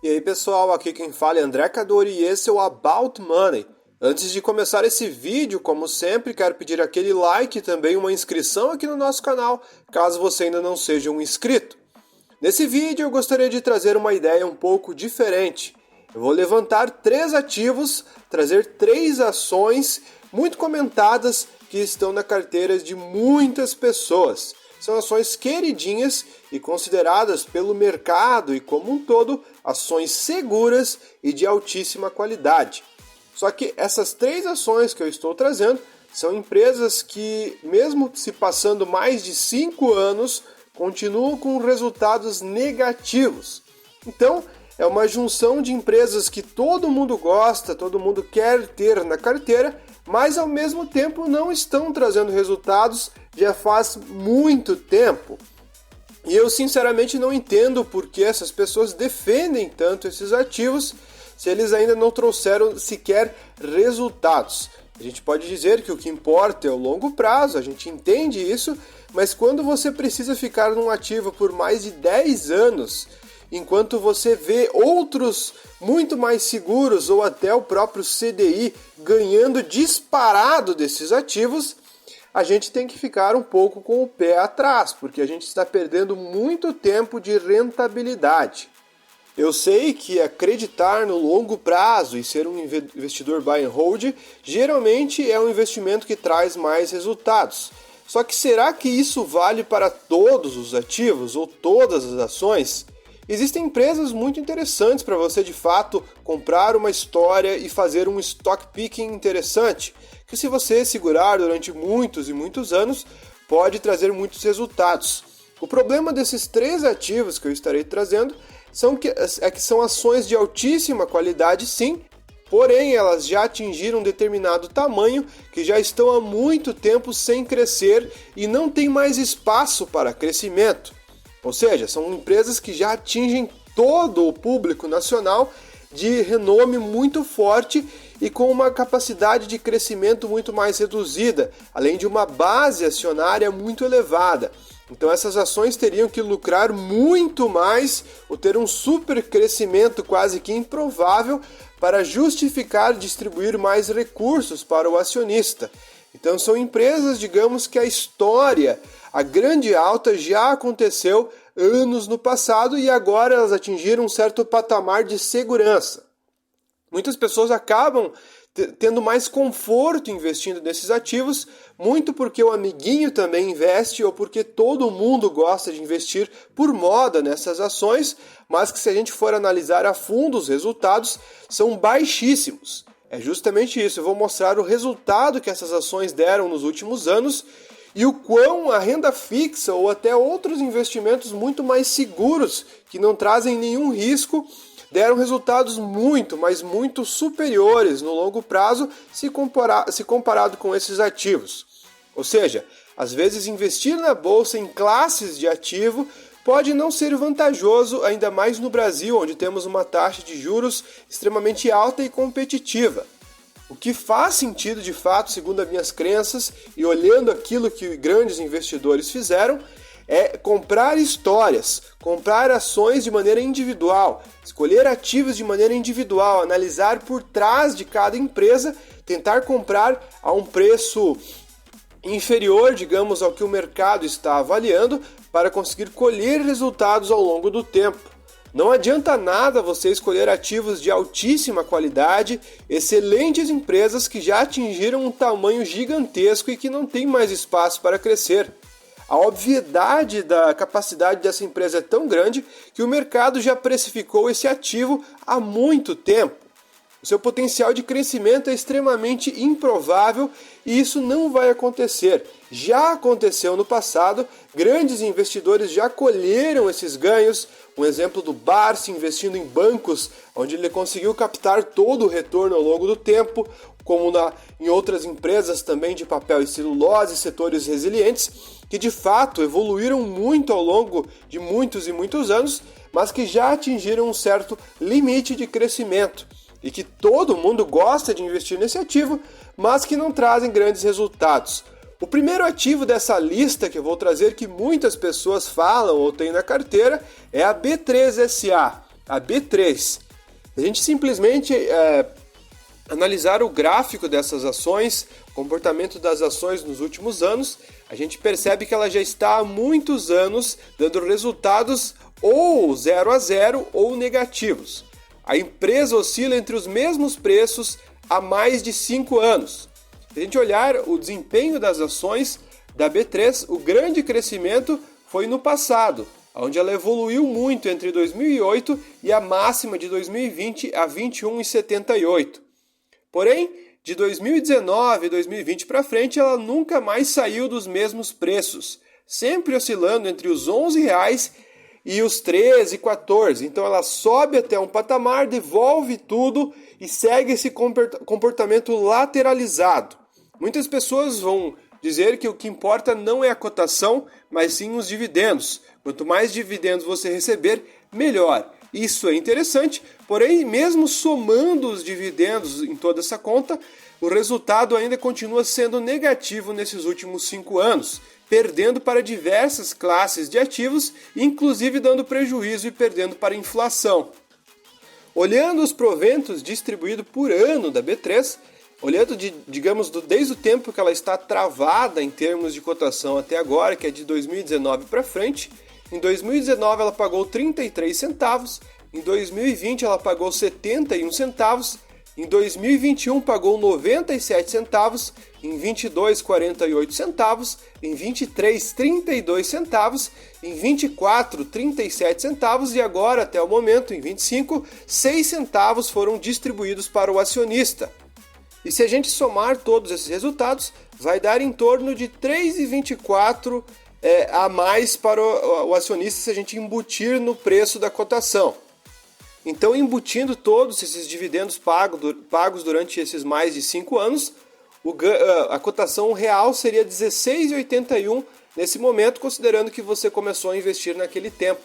E aí pessoal, aqui quem fala é André Cadori e esse é o About Money. Antes de começar esse vídeo, como sempre, quero pedir aquele like e também uma inscrição aqui no nosso canal, caso você ainda não seja um inscrito. Nesse vídeo eu gostaria de trazer uma ideia um pouco diferente. Eu vou levantar 3 ativos, trazer 3 ações muito comentadas que estão na carteira de muitas pessoas. São ações queridinhas e consideradas pelo mercado e como um todo ações seguras e de altíssima qualidade. Só que essas 3 ações que eu estou trazendo são empresas que, mesmo se passando mais de 5 anos, continuam com resultados negativos. Então, é uma junção de empresas que todo mundo gosta, todo mundo quer ter na carteira, mas ao mesmo tempo não estão trazendo resultados já faz muito tempo. E eu sinceramente não entendo por que essas pessoas defendem tanto esses ativos se eles ainda não trouxeram sequer resultados. A gente pode dizer que o que importa é o longo prazo, a gente entende isso, mas quando você precisa ficar num ativo por mais de 10 anos, enquanto você vê outros muito mais seguros ou até o próprio CDI ganhando disparado desses ativos, a gente tem que ficar um pouco com o pé atrás, porque a gente está perdendo muito tempo de rentabilidade. Eu sei que acreditar no longo prazo e ser um investidor buy and hold geralmente é um investimento que traz mais resultados. Só que será que isso vale para todos os ativos ou todas as ações? Existem empresas muito interessantes para você de fato comprar uma história e fazer um stock picking interessante, que se você segurar durante muitos e muitos anos, pode trazer muitos resultados. O problema desses 3 ativos que eu estarei trazendo é que são ações de altíssima qualidade sim, porém elas já atingiram um determinado tamanho que já estão há muito tempo sem crescer e não tem mais espaço para crescimento. Ou seja, são empresas que já atingem todo o público nacional de renome muito forte e com uma capacidade de crescimento muito mais reduzida, além de uma base acionária muito elevada. Então essas ações teriam que lucrar muito mais ou ter um super crescimento quase que improvável para justificar distribuir mais recursos para o acionista. Então são empresas, digamos que a história, a grande alta já aconteceu anos no passado e agora elas atingiram um certo patamar de segurança. Muitas pessoas acabam tendo mais conforto investindo nesses ativos, muito porque o amiguinho também investe ou porque todo mundo gosta de investir por moda nessas ações, mas que se a gente for analisar a fundo os resultados, são baixíssimos. É justamente isso, eu vou mostrar o resultado que essas ações deram nos últimos anos e o quão a renda fixa ou até outros investimentos muito mais seguros, que não trazem nenhum risco, deram resultados muito, mas muito superiores no longo prazo se comparado com esses ativos. Ou seja, às vezes investir na bolsa em classes de ativo pode não ser vantajoso, ainda mais no Brasil, onde temos uma taxa de juros extremamente alta e competitiva. O que faz sentido de fato, segundo as minhas crenças, e olhando aquilo que grandes investidores fizeram, é comprar histórias, comprar ações de maneira individual, escolher ativos de maneira individual, analisar por trás de cada empresa, tentar comprar a um preço inferior, digamos, ao que o mercado está avaliando, para conseguir colher resultados ao longo do tempo. Não adianta nada você escolher ativos de altíssima qualidade, excelentes empresas que já atingiram um tamanho gigantesco e que não tem mais espaço para crescer. A obviedade da capacidade dessa empresa é tão grande que o mercado já precificou esse ativo há muito tempo. O seu potencial de crescimento é extremamente improvável e isso não vai acontecer. Já aconteceu no passado, grandes investidores já colheram esses ganhos. Um exemplo do Barsi investindo em bancos, onde ele conseguiu captar todo o retorno ao longo do tempo, como em outras empresas também de papel e celulose, setores resilientes, que de fato evoluíram muito ao longo de muitos e muitos anos, mas que já atingiram um certo limite de crescimento. E que todo mundo gosta de investir nesse ativo, mas que não trazem grandes resultados. O primeiro ativo dessa lista que eu vou trazer, que muitas pessoas falam ou têm na carteira, é a B3SA. a B3. Se a gente simplesmente analisar o gráfico dessas ações, o comportamento das ações nos últimos anos, a gente percebe que ela já está há muitos anos dando resultados ou 0 a 0 ou negativos. A empresa oscila entre os mesmos preços há mais de 5 anos. Se a gente olhar o desempenho das ações da B3, o grande crescimento foi no passado, onde ela evoluiu muito entre 2008 e a máxima de 2020 a 21,78. Porém, de 2019 e 2020 para frente, ela nunca mais saiu dos mesmos preços, sempre oscilando entre os R$11 e os 13, 14. Então ela sobe até um patamar, devolve tudo e segue esse comportamento lateralizado. Muitas pessoas vão dizer que o que importa não é a cotação, mas sim os dividendos. Quanto mais dividendos você receber, melhor. Isso é interessante, porém, mesmo somando os dividendos em toda essa conta, o resultado ainda continua sendo negativo nesses últimos 5 anos, perdendo para diversas classes de ativos, inclusive dando prejuízo e perdendo para a inflação. Olhando os proventos distribuídos por ano da B3, olhando, desde o tempo que ela está travada em termos de cotação até agora, que é de 2019 para frente, em 2019 ela pagou 33 centavos, em 2020 ela pagou 71 centavos, em 2021 pagou 97 centavos, em 22 48 centavos, em 23 32 centavos, em 24 37 centavos e agora até o momento em 25 6 centavos foram distribuídos para o acionista. E se a gente somar todos esses resultados, vai dar em torno de 3,24 a mais para o acionista se a gente embutir no preço da cotação. Então, embutindo todos esses dividendos pagos durante esses mais de 5 anos, a cotação real seria 16,81 nesse momento, considerando que você começou a investir naquele tempo.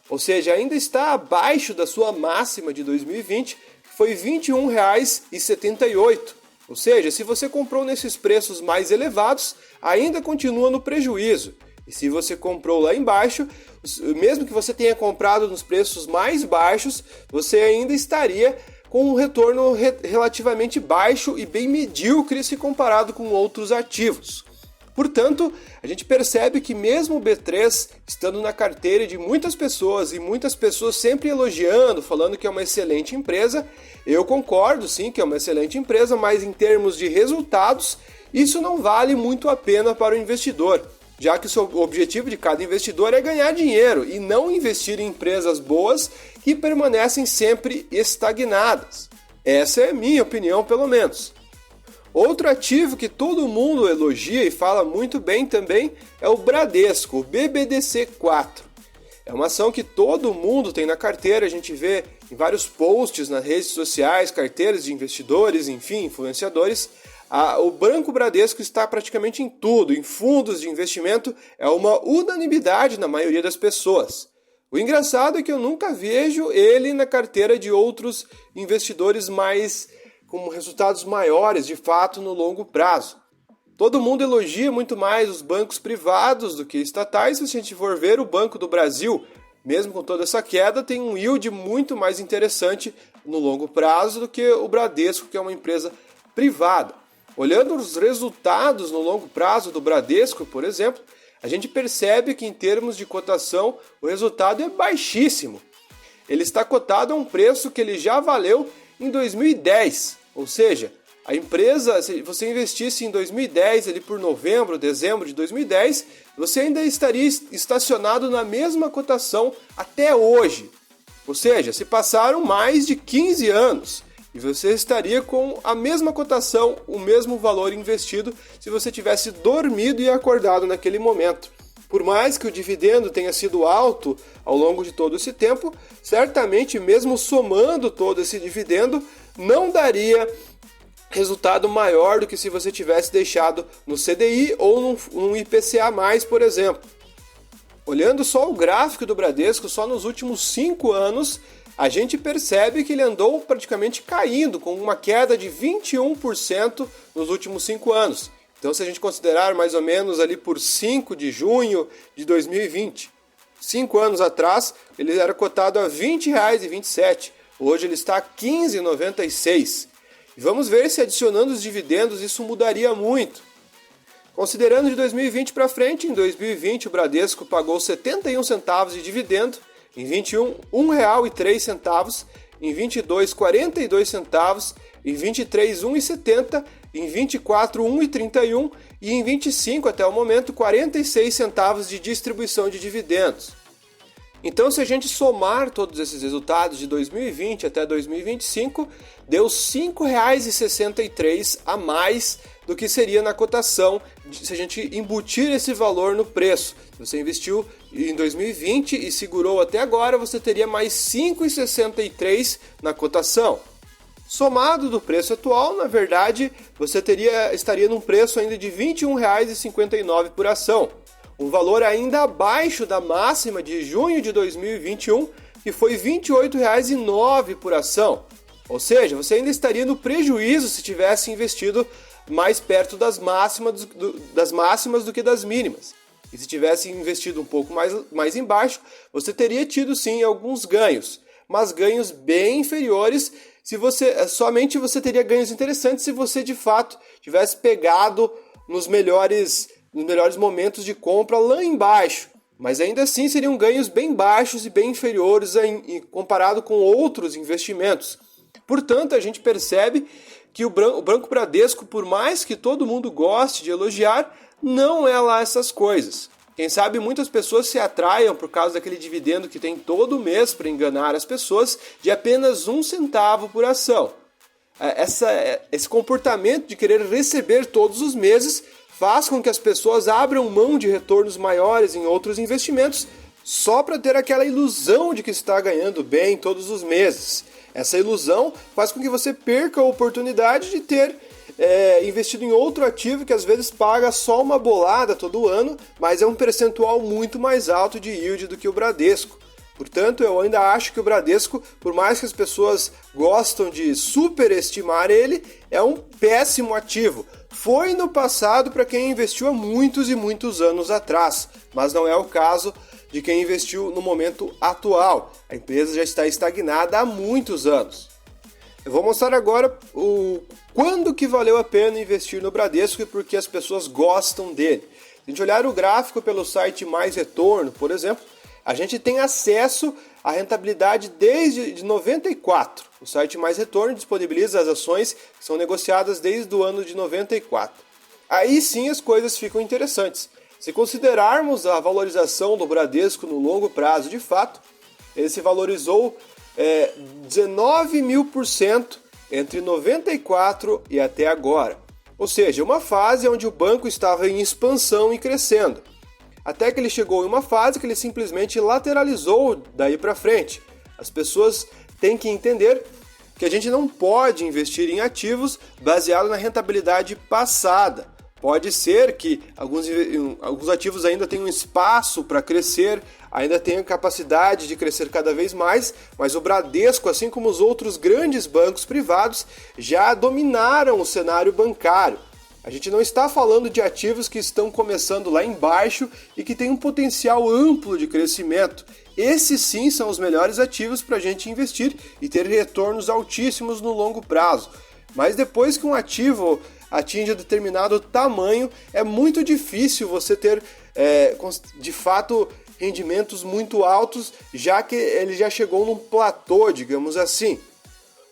Ou seja, ainda está abaixo da sua máxima de 2020, que foi R$ 21,78. Ou seja, se você comprou nesses preços mais elevados, ainda continua no prejuízo. E se você comprou lá embaixo, mesmo que você tenha comprado nos preços mais baixos, você ainda estaria com um retorno relativamente baixo e bem medíocre se comparado com outros ativos. Portanto, a gente percebe que mesmo o B3 estando na carteira de muitas pessoas e muitas pessoas sempre elogiando, falando que é uma excelente empresa, eu concordo sim que é uma excelente empresa, mas em termos de resultados, isso não vale muito a pena para o investidor, já que o objetivo de cada investidor é ganhar dinheiro e não investir em empresas boas que permanecem sempre estagnadas. Essa é a minha opinião, pelo menos. Outro ativo que todo mundo elogia e fala muito bem também é o Bradesco, o BBDC4. É uma ação que todo mundo tem na carteira, a gente vê em vários posts nas redes sociais, carteiras de investidores, enfim, influenciadores. O Banco Bradesco está praticamente em tudo, em fundos de investimento, é uma unanimidade na maioria das pessoas. O engraçado é que eu nunca vejo ele na carteira de outros investidores com resultados maiores, de fato, no longo prazo. Todo mundo elogia muito mais os bancos privados do que estatais. Se a gente for ver, o Banco do Brasil, mesmo com toda essa queda, tem um yield muito mais interessante no longo prazo do que o Bradesco, que é uma empresa privada. Olhando os resultados no longo prazo do Bradesco, por exemplo, a gente percebe que em termos de cotação o resultado é baixíssimo. Ele está cotado a um preço que ele já valeu em 2010, ou seja, a empresa, se você investisse em 2010, ali por novembro, dezembro de 2010, você ainda estaria estacionado na mesma cotação até hoje. Ou seja, se passaram mais de 15 anos e você estaria com a mesma cotação, o mesmo valor investido se você tivesse dormido e acordado naquele momento. Por mais que o dividendo tenha sido alto ao longo de todo esse tempo, certamente mesmo somando todo esse dividendo, não daria resultado maior do que se você tivesse deixado no CDI ou num IPCA+, por exemplo. Olhando só o gráfico do Bradesco, só nos últimos 5 anos, a gente percebe que ele andou praticamente caindo, com uma queda de 21% nos últimos 5 anos. Então, se a gente considerar mais ou menos ali por 5 de junho de 2020. 5 anos atrás, ele era cotado a R$ 20,27. Hoje ele está a R$ 15,96. E vamos ver se adicionando os dividendos isso mudaria muito. Considerando de 2020 para frente, em 2020 o Bradesco pagou 71 centavos de dividendo, em 21 R$ 1,03, em 22 R$ 42 centavos, em 23 R$ 1,70, em 24 R$ 1,31 e em 25 até o momento 46 centavos de distribuição de dividendos. Então, se a gente somar todos esses resultados de 2020 até 2025, deu R$ 5,63 a mais do que seria na cotação se a gente embutir esse valor no preço. Se você investiu em 2020 e segurou até agora, você teria mais R$ 5,63 na cotação. Somado do preço atual, na verdade, você estaria num preço ainda de R$ 21,59 por ação. Um valor ainda abaixo da máxima de junho de 2021, que foi R$ 28,09 por ação. Ou seja, você ainda estaria no prejuízo se tivesse investido mais perto das máximas do que das mínimas. E se tivesse investido um pouco mais embaixo, você teria tido sim alguns ganhos, mas ganhos bem inferiores. Somente você teria ganhos interessantes se você de fato tivesse pegado nos melhores momentos de compra lá embaixo, mas ainda assim seriam ganhos bem baixos e bem inferiores comparado com outros investimentos. Portanto, a gente percebe que o Banco Bradesco, por mais que todo mundo goste de elogiar, não é lá essas coisas. Quem sabe muitas pessoas se atraiam por causa daquele dividendo que tem todo mês para enganar as pessoas de apenas 1 centavo por ação. Esse comportamento de querer receber todos os meses faz com que as pessoas abram mão de retornos maiores em outros investimentos só para ter aquela ilusão de que está ganhando bem todos os meses. Essa ilusão faz com que você perca a oportunidade de ter investido em outro ativo que às vezes paga só uma bolada todo ano, mas é um percentual muito mais alto de yield do que o Bradesco. Portanto, eu ainda acho que o Bradesco, por mais que as pessoas gostam de superestimar ele, é um péssimo ativo. Foi no passado para quem investiu há muitos e muitos anos atrás, mas não é o caso de quem investiu no momento atual. A empresa já está estagnada há muitos anos. Eu vou mostrar agora quando que valeu a pena investir no Bradesco e por que as pessoas gostam dele. Se a gente olhar o gráfico pelo site Mais Retorno, por exemplo, a gente tem acesso à rentabilidade desde 94. O site Mais Retorno disponibiliza as ações que são negociadas desde o ano de 94. Aí sim as coisas ficam interessantes. Se considerarmos a valorização do Bradesco no longo prazo de fato, ele se valorizou 19.000% entre 94 e até agora. Ou seja, uma fase onde o banco estava em expansão e crescendo. Até que ele chegou em uma fase que ele simplesmente lateralizou daí para frente. As pessoas têm que entender que a gente não pode investir em ativos baseado na rentabilidade passada. Pode ser que alguns ativos ainda tenham espaço para crescer, ainda tenham capacidade de crescer cada vez mais, mas o Bradesco, assim como os outros grandes bancos privados, já dominaram o cenário bancário. A gente não está falando de ativos que estão começando lá embaixo e que têm um potencial amplo de crescimento. Esses sim são os melhores ativos para a gente investir e ter retornos altíssimos no longo prazo. Mas depois que um ativo atinge um determinado tamanho, é muito difícil você ter, de fato, rendimentos muito altos, já que ele já chegou num platô, digamos assim.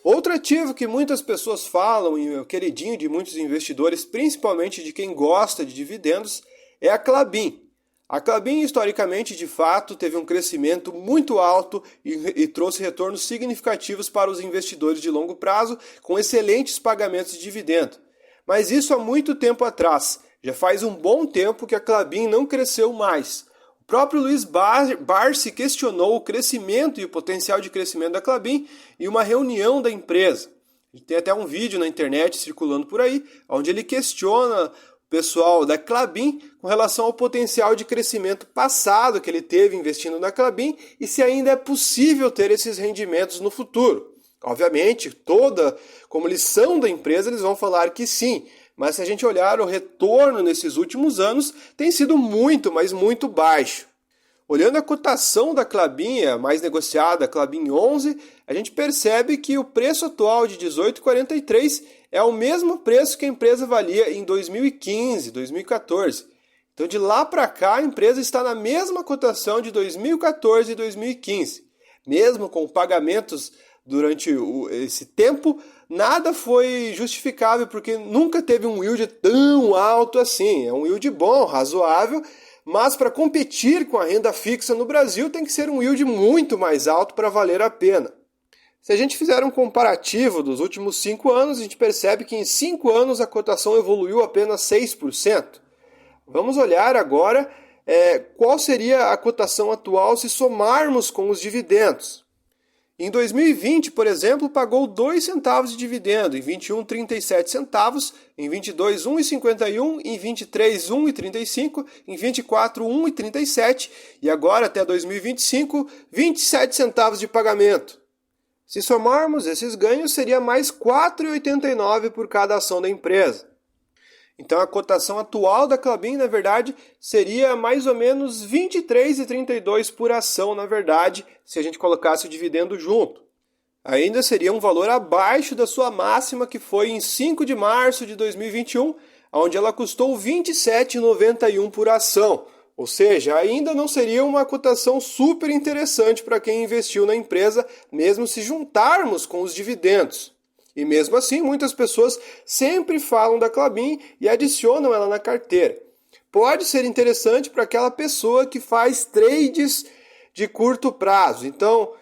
Outro ativo que muitas pessoas falam, e é o queridinho de muitos investidores, principalmente de quem gosta de dividendos, é a Klabin. A Klabin, historicamente, de fato, teve um crescimento muito alto e trouxe retornos significativos para os investidores de longo prazo, com excelentes pagamentos de dividendo. Mas isso há muito tempo atrás. Já faz um bom tempo que a Klabin não cresceu mais. O próprio Luiz Barsi questionou o crescimento e o potencial de crescimento da Klabin em uma reunião da empresa. Tem até um vídeo na internet circulando por aí, onde ele questiona o pessoal da Klabin com relação ao potencial de crescimento passado que ele teve investindo na Klabin e se ainda é possível ter esses rendimentos no futuro. Obviamente, como lição da empresa, eles vão falar que sim, mas se a gente olhar o retorno nesses últimos anos, tem sido muito, mas muito baixo. Olhando a cotação da Klabin, a mais negociada, a Klabin 11, a gente percebe que o preço atual de 18,43 é o mesmo preço que a empresa valia em 2015, 2014. Então de lá para cá a empresa está na mesma cotação de 2014 e 2015. Mesmo com pagamentos durante esse tempo, nada foi justificável porque nunca teve um yield tão alto assim. É um yield bom, razoável, mas para competir com a renda fixa no Brasil tem que ser um yield muito mais alto para valer a pena. Se a gente fizer um comparativo dos últimos 5 anos, a gente percebe que em 5 anos a cotação evoluiu apenas 6%. Vamos olhar agora qual seria a cotação atual se somarmos com os dividendos. Em 2020, por exemplo, pagou 2 centavos de dividendo, em 21, 37 centavos, em 22, 1,51, em 23, 1,35, em 24, 1,37 e agora até 2025, 27 centavos de pagamento. Se somarmos esses ganhos, seria mais 4,89 por cada ação da empresa. Então a cotação atual da Klabin, na verdade, seria mais ou menos 23,32 por ação, na verdade, se a gente colocasse o dividendo junto. Ainda seria um valor abaixo da sua máxima, que foi em 5 de março de 2021, onde ela custou R$ 27,91 por ação. Ou seja, ainda não seria uma cotação super interessante para quem investiu na empresa, mesmo se juntarmos com os dividendos. E mesmo assim, muitas pessoas sempre falam da Klabin e adicionam ela na carteira. Pode ser interessante para aquela pessoa que faz trades de curto prazo. Então,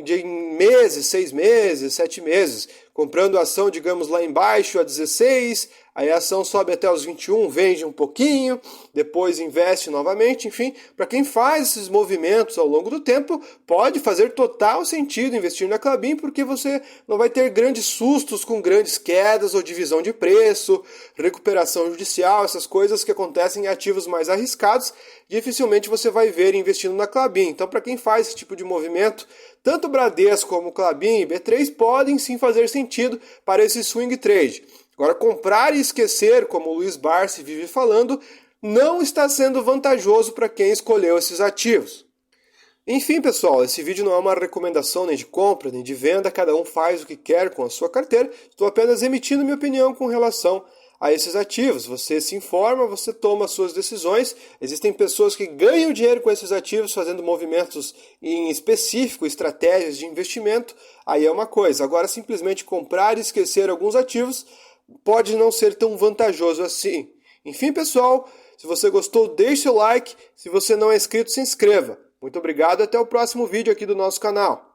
de meses, 6 meses, 7 meses, comprando a ação, digamos, lá embaixo a 16, aí a ação sobe até os 21, vende um pouquinho, depois investe novamente, enfim, para quem faz esses movimentos ao longo do tempo, pode fazer total sentido investir na Klabin, porque você não vai ter grandes sustos com grandes quedas ou divisão de preço, recuperação judicial, essas coisas que acontecem em ativos mais arriscados, dificilmente você vai ver investindo na Klabin. Então, para quem faz esse tipo de movimento, tanto Bradesco como Klabin e B3 podem sim fazer sentido para esse swing trade. Agora, comprar e esquecer, como o Luiz Barsi vive falando, não está sendo vantajoso para quem escolheu esses ativos. Enfim, pessoal, esse vídeo não é uma recomendação nem de compra, nem de venda, cada um faz o que quer com a sua carteira, estou apenas emitindo minha opinião com relação a esses ativos. Você se informa, você toma as suas decisões. Existem pessoas que ganham dinheiro com esses ativos fazendo movimentos em específico, estratégias de investimento, aí é uma coisa. Agora, simplesmente comprar e esquecer alguns ativos pode não ser tão vantajoso assim. Enfim, pessoal, se você gostou, deixe seu like. Se você não é inscrito, se inscreva. Muito obrigado e até o próximo vídeo aqui do nosso canal.